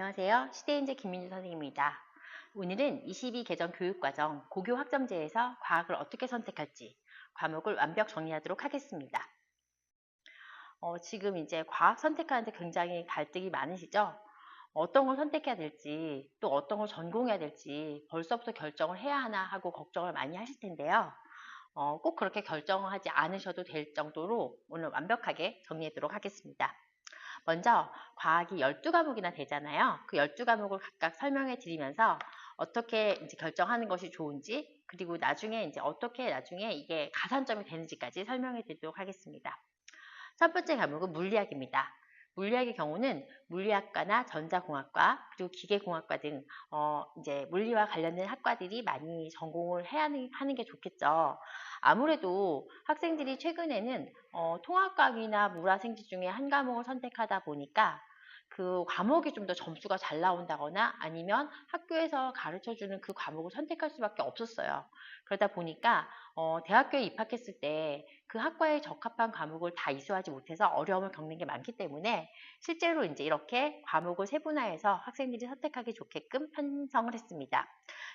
안녕하세요. 시대인재 김민주 선생님입니다. 오늘은 22개정 교육과정 고교 학점제에서 과학을 어떻게 선택할지 과목을 완벽 정리하도록 하겠습니다. 지금 이제 과학 선택하는데 굉장히 갈등이 많으시죠? 어떤 걸 선택해야 될지 또 어떤 걸 전공해야 될지 벌써부터 결정을 해야 하나 하고 걱정을 많이 하실 텐데요. 꼭 그렇게 결정하지 않으셔도 될 정도로 오늘 완벽하게 정리하도록 하겠습니다. 먼저 과학이 12과목이나 되잖아요. 그 12과목을 각각 설명해 드리면서 어떻게 이제 결정하는 것이 좋은지, 그리고 나중에 이제 어떻게 나중에 이게 가산점이 되는지까지 설명해 드리도록 하겠습니다. 첫 번째 과목은 물리학입니다. 물리학의 경우는 물리학과나 전자공학과 그리고 기계공학과 등 이제 물리와 관련된 학과들이 많이 전공을 해야 하는 게 좋겠죠. 아무래도 학생들이 최근에는 통합과학이나 물화생지 중에 한 과목을 선택하다 보니까 그 과목이 좀 더 점수가 잘 나온다거나 아니면 학교에서 가르쳐주는 그 과목을 선택할 수밖에 없었어요. 그러다 보니까 대학교에 입학했을 때 그 학과에 적합한 과목을 다 이수하지 못해서 어려움을 겪는 게 많기 때문에 실제로 이제 이렇게 과목을 세분화해서 학생들이 선택하기 좋게끔 편성을 했습니다.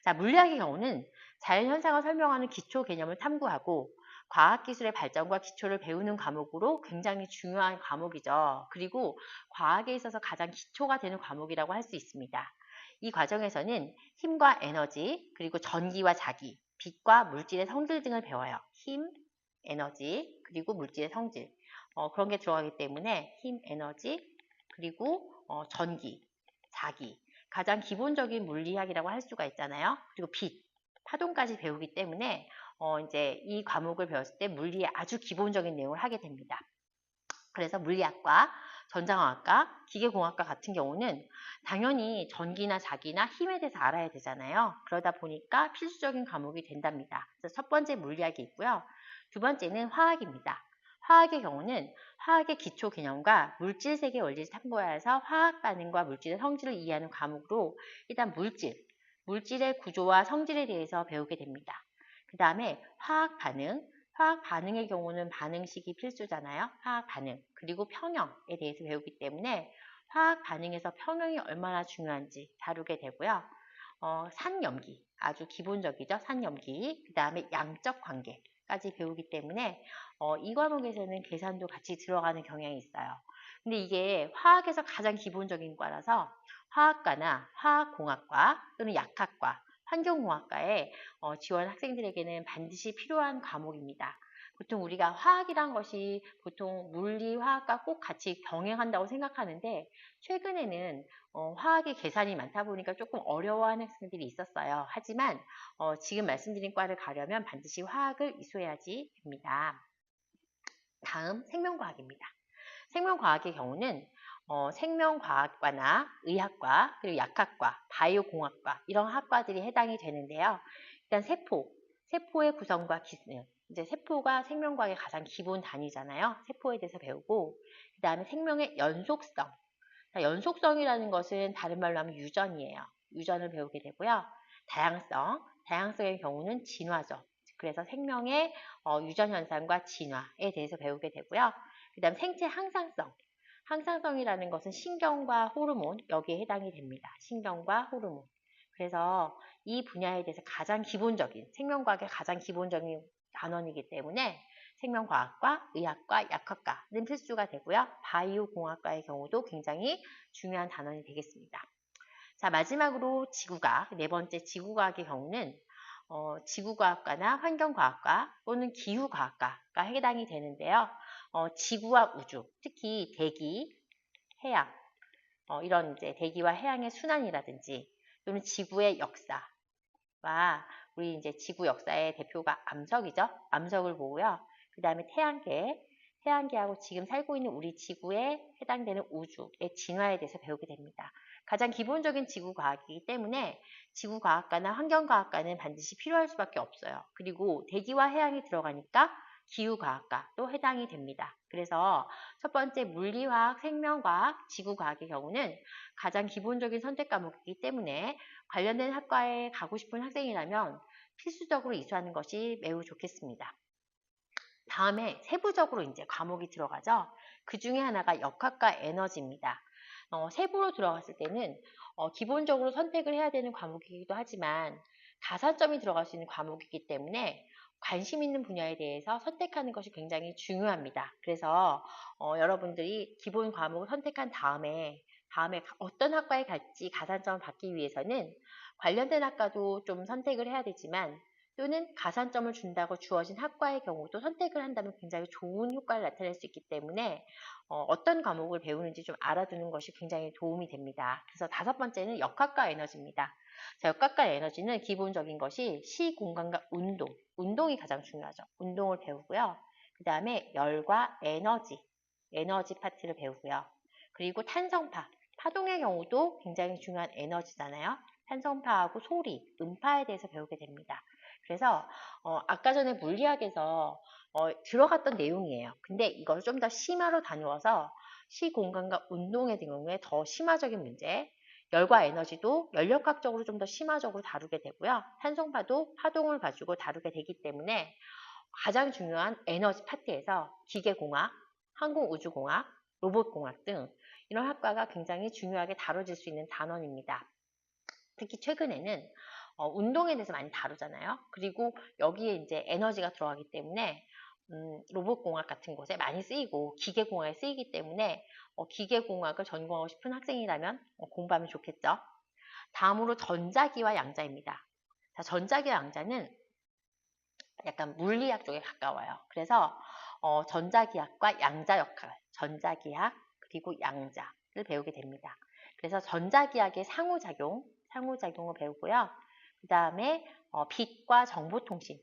자, 물리학의 경우는 자연현상을 설명하는 기초 개념을 탐구하고 과학기술의 발전과 기초를 배우는 과목으로 굉장히 중요한 과목이죠. 그리고 과학에 있어서 가장 기초가 되는 과목이라고 할 수 있습니다. 이 과정에서는 힘과 에너지, 그리고 전기와 자기, 빛과 물질의 성질 등을 배워요. 힘, 에너지, 그리고 물질의 성질. 그런 게 들어가기 때문에 힘, 에너지, 그리고 전기, 자기. 가장 기본적인 물리학이라고 할 수가 있잖아요. 그리고 빛, 파동까지 배우기 때문에 이제 이 과목을 배웠을 때 물리의 아주 기본적인 내용을 하게 됩니다. 그래서 물리학과, 전자공학과, 기계공학과 같은 경우는 당연히 전기나 자기나 힘에 대해서 알아야 되잖아요. 그러다 보니까 필수적인 과목이 된답니다. 그래서 첫 번째 물리학이 있고요. 두 번째는 화학입니다. 화학의 경우는 화학의 기초 개념과 물질 세계 원리를 탐구해서 화학 반응과 물질의 성질을 이해하는 과목으로 일단 물질의 구조와 성질에 대해서 배우게 됩니다. 그 다음에 화학 반응의 경우는 반응식이 필수잖아요. 화학 반응, 그리고 평형에 대해서 배우기 때문에 화학 반응에서 평형이 얼마나 중요한지 다루게 되고요. 산염기, 아주 기본적이죠. 산염기, 그 다음에 양적 관계까지 배우기 때문에 이 과목에서는 계산도 같이 들어가는 경향이 있어요. 근데 이게 화학에서 가장 기본적인 과라서 화학과나 화학공학과 또는 약학과, 환경공학과에 지원 학생들에게는 반드시 필요한 과목입니다. 보통 우리가 화학이란 것이 보통 물리, 화학과 꼭 같이 병행한다고 생각하는데 최근에는 화학의 계산이 많다 보니까 조금 어려워하는 학생들이 있었어요. 하지만 지금 말씀드린 과를 가려면 반드시 화학을 이수해야지 됩니다. 다음 생명과학입니다. 생명과학의 경우는 생명과학과나 의학과, 그리고 약학과, 바이오공학과 이런 학과들이 해당이 되는데요. 일단 세포의 구성과 기능, 이제 세포가 생명과학의 가장 기본 단위잖아요. 세포에 대해서 배우고 그 다음에 생명의 연속성. 연속성이라는 것은 다른 말로 하면 유전이에요. 유전을 배우게 되고요. 다양성의 경우는 진화죠. 그래서 생명의 유전 현상과 진화에 대해서 배우게 되고요. 그 다음 생체 항상성. 항상성이라는 것은 신경과 호르몬, 여기에 해당이 됩니다. 신경과 호르몬. 그래서 이 분야에 대해서 가장 기본적인, 생명과학의 가장 기본적인 단원이기 때문에 생명과학과, 의학과, 약학과는 필수가 되고요. 바이오공학과의 경우도 굉장히 중요한 단원이 되겠습니다. 자, 마지막으로 지구과학, 네 번째 지구과학의 경우는 지구과학과나 환경과학과 또는 기후과학과가 해당이 되는데요. 지구와 우주, 특히 대기, 해양, 이런 이제 대기와 해양의 순환이라든지 또는 지구의 역사와 우리 이제 지구 역사의 대표가 암석이죠. 암석을 보고요. 그 다음에 태양계하고 지금 살고 있는 우리 지구에 해당되는 우주의 진화에 대해서 배우게 됩니다. 가장 기본적인 지구과학이기 때문에 지구과학과나 환경과학과는 반드시 필요할 수밖에 없어요. 그리고 대기와 해양이 들어가니까 기후과학과도 해당이 됩니다. 그래서 첫 번째 물리화학, 생명과학, 지구과학의 경우는 가장 기본적인 선택 과목이기 때문에 관련된 학과에 가고 싶은 학생이라면 필수적으로 이수하는 것이 매우 좋겠습니다. 다음에 세부적으로 이제 과목이 들어가죠. 그 중에 하나가 역학과 에너지입니다. 세부로 들어갔을 때는 기본적으로 선택을 해야 되는 과목이기도 하지만 가산점이 들어갈 수 있는 과목이기 때문에 관심 있는 분야에 대해서 선택하는 것이 굉장히 중요합니다. 그래서 여러분들이 기본 과목을 선택한 다음에 어떤 학과에 갈지 가산점을 받기 위해서는 관련된 학과도 좀 선택을 해야 되지만 또는 가산점을 준다고 주어진 학과의 경우도 선택을 한다면 굉장히 좋은 효과를 나타낼 수 있기 때문에 어떤 과목을 배우는지 좀 알아두는 것이 굉장히 도움이 됩니다. 그래서 5번째는 역학과 에너지입니다. 자, 역학과 에너지는 기본적인 것이 시, 공간과 운동, 운동이 가장 중요하죠. 운동을 배우고요. 그 다음에 열과 에너지 파트를 배우고요. 그리고 탄성파, 파동의 경우도 굉장히 중요한 에너지잖아요. 탄성파하고 소리, 음파에 대해서 배우게 됩니다. 그래서 아까 전에 물리학에서 들어갔던 내용이에요. 근데 이걸 좀 더 심화로 다루어서 시공간과 운동의 경우에 더 심화적인 문제, 열과 에너지도 연력학적으로 좀 더 심화적으로 다루게 되고요. 탄성파도 파동을 가지고 다루게 되기 때문에 가장 중요한 에너지 파트에서 기계공학, 항공우주공학, 로봇공학 등 이런 학과가 굉장히 중요하게 다뤄질 수 있는 단원입니다. 특히 최근에는 운동에 대해서 많이 다루잖아요. 그리고 여기에 이제 에너지가 들어가기 때문에 로봇공학 같은 곳에 많이 쓰이고 기계공학에 쓰이기 때문에 기계공학을 전공하고 싶은 학생이라면 공부하면 좋겠죠. 다음으로 전자기와 양자입니다. 자, 전자기와 양자는 약간 물리학 쪽에 가까워요. 그래서 전자기학과 양자역학, 전자기학 그리고 양자를 배우게 됩니다. 그래서 전자기학의 상호작용을 배우고요. 그 다음에 빛과 정보통신,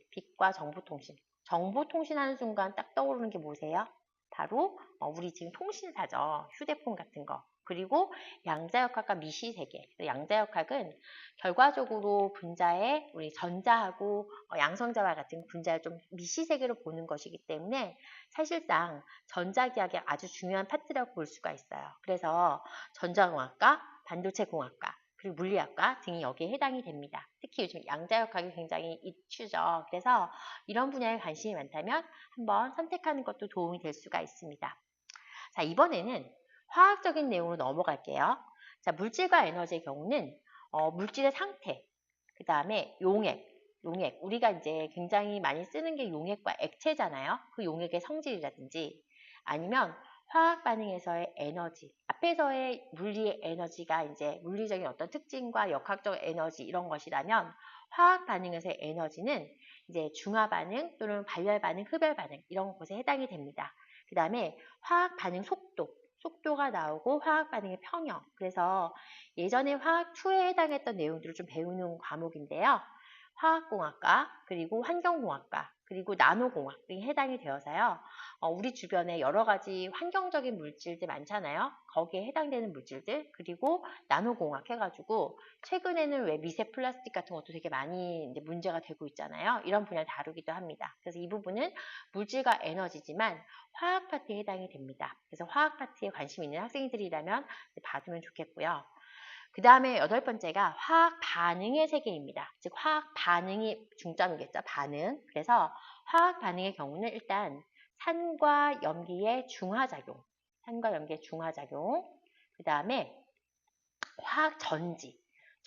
정보통신하는 순간 딱 떠오르는 게 뭐세요? 바로 우리 지금 통신사죠. 휴대폰 같은 거. 그리고 양자역학과 미시세계. 양자역학은 결과적으로 분자에 우리 전자하고 양성자와 같은 분자를 좀 미시세계로 보는 것이기 때문에 사실상 전자기학의 아주 중요한 파트라고 볼 수가 있어요. 그래서 전자공학과, 반도체공학과, 그리고 물리학과 등이 여기에 해당이 됩니다. 특히 요즘 양자역학이 굉장히 이슈죠. 그래서 이런 분야에 관심이 많다면 한번 선택하는 것도 도움이 될 수가 있습니다. 자, 이번에는 화학적인 내용으로 넘어갈게요. 자, 물질과 에너지의 경우는 물질의 상태, 그 다음에 용액. 우리가 이제 굉장히 많이 쓰는 게 용액과 액체잖아요. 그 용액의 성질이라든지 아니면 화학 반응에서의 에너지, 앞에서의 물리의 에너지가 이제 물리적인 어떤 특징과 역학적 에너지 이런 것이라면 화학 반응에서의 에너지는 이제 중화 반응 또는 발열 반응, 흡열 반응 이런 것에 해당이 됩니다. 그 다음에 화학 반응 속도가 나오고 화학 반응의 평형. 그래서 예전에 화학 2에 해당했던 내용들을 좀 배우는 과목인데요. 화학공학과, 그리고 환경공학과, 그리고 나노공학 등이 해당이 되어서요. 우리 주변에 여러 가지 환경적인 물질들 많잖아요. 거기에 해당되는 물질들, 그리고 나노공학 해가지고 최근에는 왜 미세 플라스틱 같은 것도 되게 많이 이제 문제가 되고 있잖아요. 이런 분야를 다루기도 합니다. 그래서 이 부분은 물질과 에너지지만 화학 파트에 해당이 됩니다. 그래서 화학 파트에 관심 있는 학생들이라면 받으면 좋겠고요. 그 다음에 8번째가 화학 반응의 세계입니다. 즉 화학 반응이 중점이겠죠. 반응. 그래서 화학 반응의 경우는 일단 산과 염기의 중화작용, 그 다음에 화학 전지.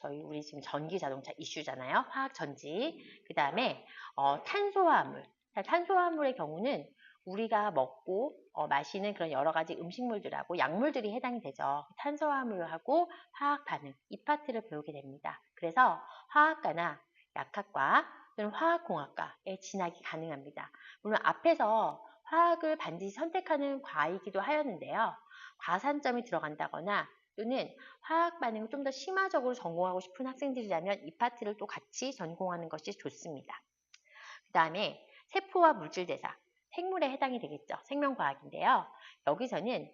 우리 지금 전기 자동차 이슈잖아요. 화학 전지. 그 다음에 탄소화합물. 탄소화합물의 경우는 우리가 먹고 마시는 그런 여러 가지 음식물들하고 약물들이 해당이 되죠. 탄소화합물하고 화학 반응, 이 파트를 배우게 됩니다. 그래서 화학과나 약학과 또는 화학공학과에 진학이 가능합니다. 물론 앞에서 화학을 반드시 선택하는 과이기도 하였는데요. 과산점이 들어간다거나 또는 화학 반응을 좀 더 심화적으로 전공하고 싶은 학생들이라면 이 파트를 또 같이 전공하는 것이 좋습니다. 그 다음에 세포와 물질대사, 생물에 해당이 되겠죠. 생명과학인데요. 여기서는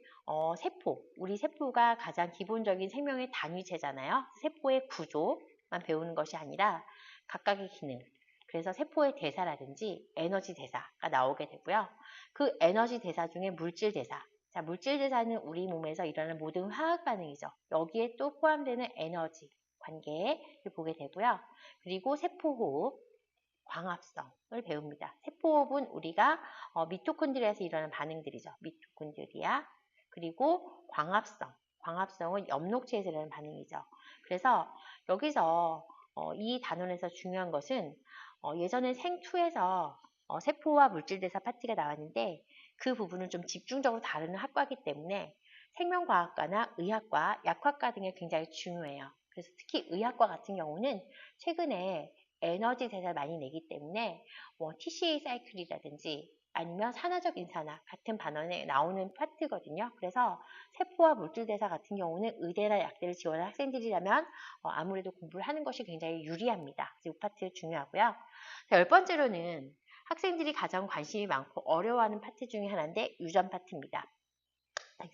우리 세포가 가장 기본적인 생명의 단위체잖아요. 세포의 구조만 배우는 것이 아니라 각각의 기능, 그래서 세포의 대사라든지 에너지 대사가 나오게 되고요. 그 에너지 대사 중에 물질 대사, 자, 물질 대사는 우리 몸에서 일어나는 모든 화학 반응이죠. 여기에 또 포함되는 에너지 관계를 보게 되고요. 그리고 세포호흡, 광합성을 배웁니다. 세포호흡은 우리가 미토콘드리아에서 일어나는 반응들이죠. 미토콘드리아, 그리고 광합성, 광합성은 엽록체에서 일어나는 반응이죠. 그래서 여기서 이 단원에서 중요한 것은 예전에 생투에서 세포와 물질대사 파트가 나왔는데 그 부분은 좀 집중적으로 다루는 학과이기 때문에 생명과학과나 의학과, 약학과 등에 굉장히 중요해요. 그래서 특히 의학과 같은 경우는 최근에 에너지 대사를 많이 내기 때문에 TCA 사이클이라든지 아니면 산화적 인산화 같은 반원에 나오는 파트거든요. 그래서 세포와 물질 대사 같은 경우는 의대나 약대를 지원한 학생들이라면 아무래도 공부를 하는 것이 굉장히 유리합니다. 그래서 이 파트 중요하고요. 자, 10번째로는 학생들이 가장 관심이 많고 어려워하는 파트 중에 하나인데 유전 파트입니다.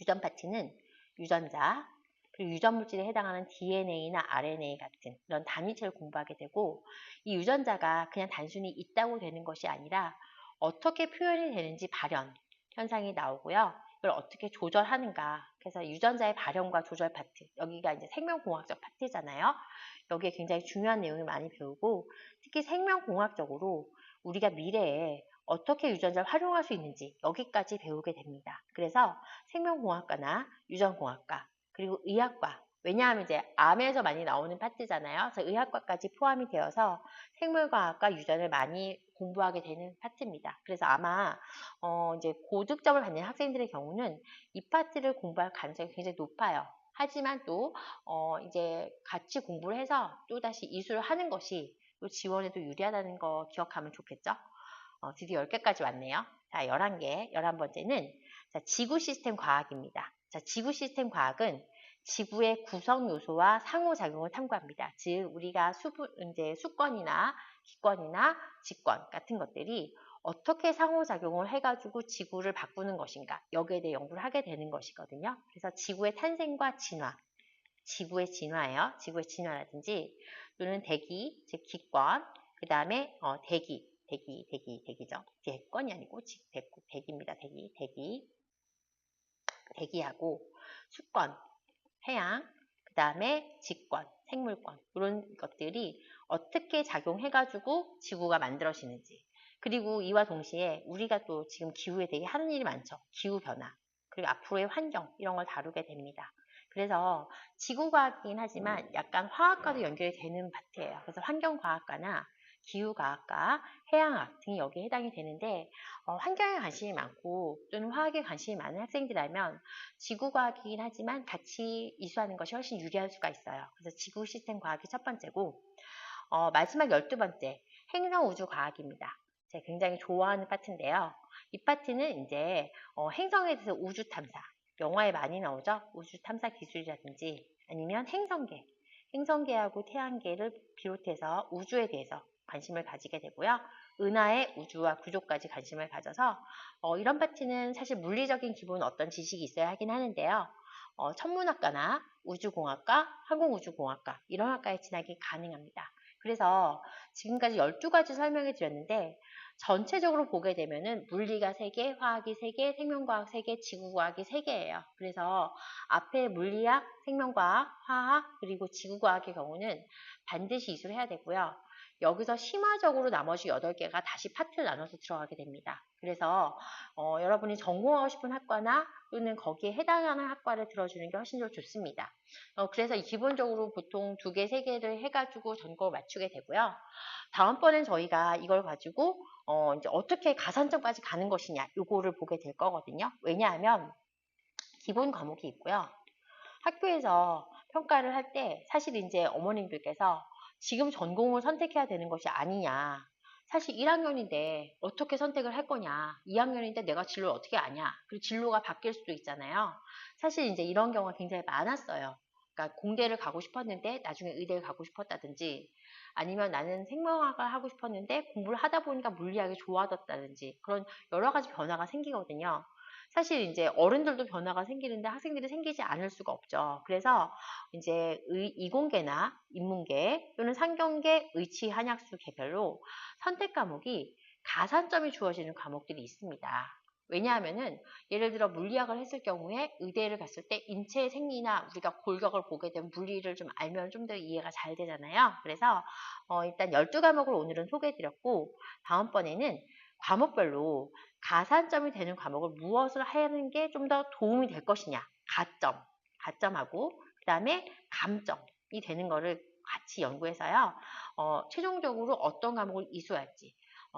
유전 파트는 유전자, 그리고 유전 물질에 해당하는 DNA나 RNA 같은 이런 단위체를 공부하게 되고 이 유전자가 그냥 단순히 있다고 되는 것이 아니라 어떻게 표현이 되는지 발현 현상이 나오고요. 이걸 어떻게 조절하는가. 그래서 유전자의 발현과 조절 파트, 여기가 이제 생명공학적 파트잖아요. 여기에 굉장히 중요한 내용을 많이 배우고 특히 생명공학적으로 우리가 미래에 어떻게 유전자를 활용할 수 있는지 여기까지 배우게 됩니다. 그래서 생명공학과나 유전공학과 그리고 의학과, 왜냐하면 이제 암에서 많이 나오는 파트잖아요. 그래서 의학과까지 포함이 되어서 생물과학과 유전을 많이 공부하게 되는 파트입니다. 그래서 아마 이제 고득점을 받는 학생들의 경우는 이 파트를 공부할 가능성이 굉장히 높아요. 하지만 또 이제 같이 공부를 해서 또다시 이수를 하는 것이 또 지원에도 유리하다는 거 기억하면 좋겠죠. 드디어 10개까지 왔네요. 자, 11개, 11번째는 자, 지구 시스템 과학입니다. 자, 지구 시스템 과학은 지구의 구성 요소와 상호작용을 탐구합니다. 즉, 우리가 이제 수권이나 기권이나 직권 같은 것들이 어떻게 상호작용을 해가지고 지구를 바꾸는 것인가, 여기에 대해 연구를 하게 되는 것이거든요. 그래서 지구의 탄생과 진화, 지구의 진화예요. 지구의 진화라든지 또는 대기, 즉 기권, 그 다음에 대기죠. 대권이 아니고 대기입니다. 대기하고 수권, 해양, 그 다음에 직권, 생물권 이런 것들이 어떻게 작용해가지고 지구가 만들어지는지, 그리고 이와 동시에 우리가 또 지금 기후에 대해 하는 일이 많죠. 기후변화, 그리고 앞으로의 환경 이런 걸 다루게 됩니다. 그래서 지구과학이긴 하지만 약간 화학과도 연결이 되는 파트예요. 그래서 환경과학과나 기후과학과, 해양학 등이 여기에 해당이 되는데 환경에 관심이 많고 또는 화학에 관심이 많은 학생들이라면 지구과학이긴 하지만 같이 이수하는 것이 훨씬 유리할 수가 있어요. 그래서 지구 시스템 과학이 첫 번째고 마지막 12번째 행성우주과학입니다. 제가 굉장히 좋아하는 파트인데요. 이 파트는 이제 행성에 대해서 우주 탐사, 영화에 많이 나오죠. 우주 탐사 기술이라든지 아니면 행성계하고 태양계를 비롯해서 우주에 대해서 관심을 가지게 되고요. 은하의 우주와 구조까지 관심을 가져서 이런 파트는 사실 물리적인 기본 어떤 지식이 있어야 하긴 하는데요. 천문학과나 우주공학과, 항공우주공학과 이런 학과에 진학이 가능합니다. 그래서 지금까지 12가지 설명해 드렸는데 전체적으로 보게 되면은 물리가 3개, 화학이 3개, 생명과학 3개, 지구과학이 3개예요. 그래서 앞에 물리학, 생명과학, 화학, 그리고 지구과학의 경우는 반드시 이수를 해야 되고요. 여기서 심화적으로 나머지 8개가 다시 파트를 나눠서 들어가게 됩니다. 그래서 여러분이 전공하고 싶은 학과나 또는 거기에 해당하는 학과를 들어주는 게 훨씬 더 좋습니다. 그래서 기본적으로 보통 2개, 3개를 해가지고 전공을 맞추게 되고요. 다음번엔 저희가 이걸 가지고 이제 어떻게 가산점까지 가는 것이냐, 요거를 보게 될 거거든요. 왜냐하면 기본 과목이 있고요. 학교에서 평가를 할 때 사실 이제 어머님들께서 지금 전공을 선택해야 되는 것이 아니냐. 사실 1학년인데 어떻게 선택을 할 거냐. 2학년인데 내가 진로를 어떻게 아냐. 그리고 진로가 바뀔 수도 있잖아요. 사실 이제 이런 경우가 굉장히 많았어요. 그러니까 공대를 가고 싶었는데 나중에 의대를 가고 싶었다든지 아니면 나는 생명학을 하고 싶었는데 공부를 하다 보니까 물리학이 좋아졌다든지 그런 여러 가지 변화가 생기거든요. 사실 이제 어른들도 변화가 생기는데 학생들이 생기지 않을 수가 없죠. 그래서 이제 이공계나 인문계 또는 상경계, 의치, 한약수 개별로 선택 과목이 가산점이 주어지는 과목들이 있습니다. 왜냐하면은 예를 들어 물리학을 했을 경우에 의대를 갔을 때 인체 생리나 우리가 골격을 보게 되면 물리를 좀 알면 좀 더 이해가 잘 되잖아요. 그래서 일단 12과목을 오늘은 소개해드렸고 다음번에는 과목별로 가산점이 되는 과목을 무엇을 하는 게 좀 더 도움이 될 것이냐. 가점하고 그 다음에 감점이 되는 거를 같이 연구해서요. 최종적으로 어떤 과목을 이수할지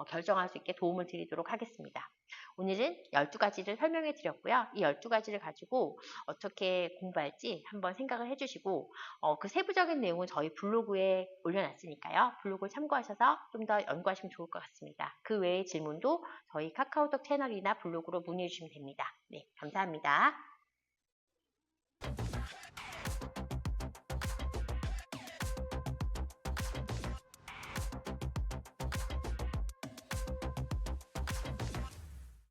결정할 수 있게 도움을 드리도록 하겠습니다. 오늘은 12가지를 설명해 드렸고요. 이 12가지를 가지고 어떻게 공부할지 한번 생각을 해주시고 그 세부적인 내용은 저희 블로그에 올려놨으니까요. 블로그를 참고하셔서 좀 더 연구하시면 좋을 것 같습니다. 그 외의 질문도 저희 카카오톡 채널이나 블로그로 문의해 주시면 됩니다. 네, 감사합니다.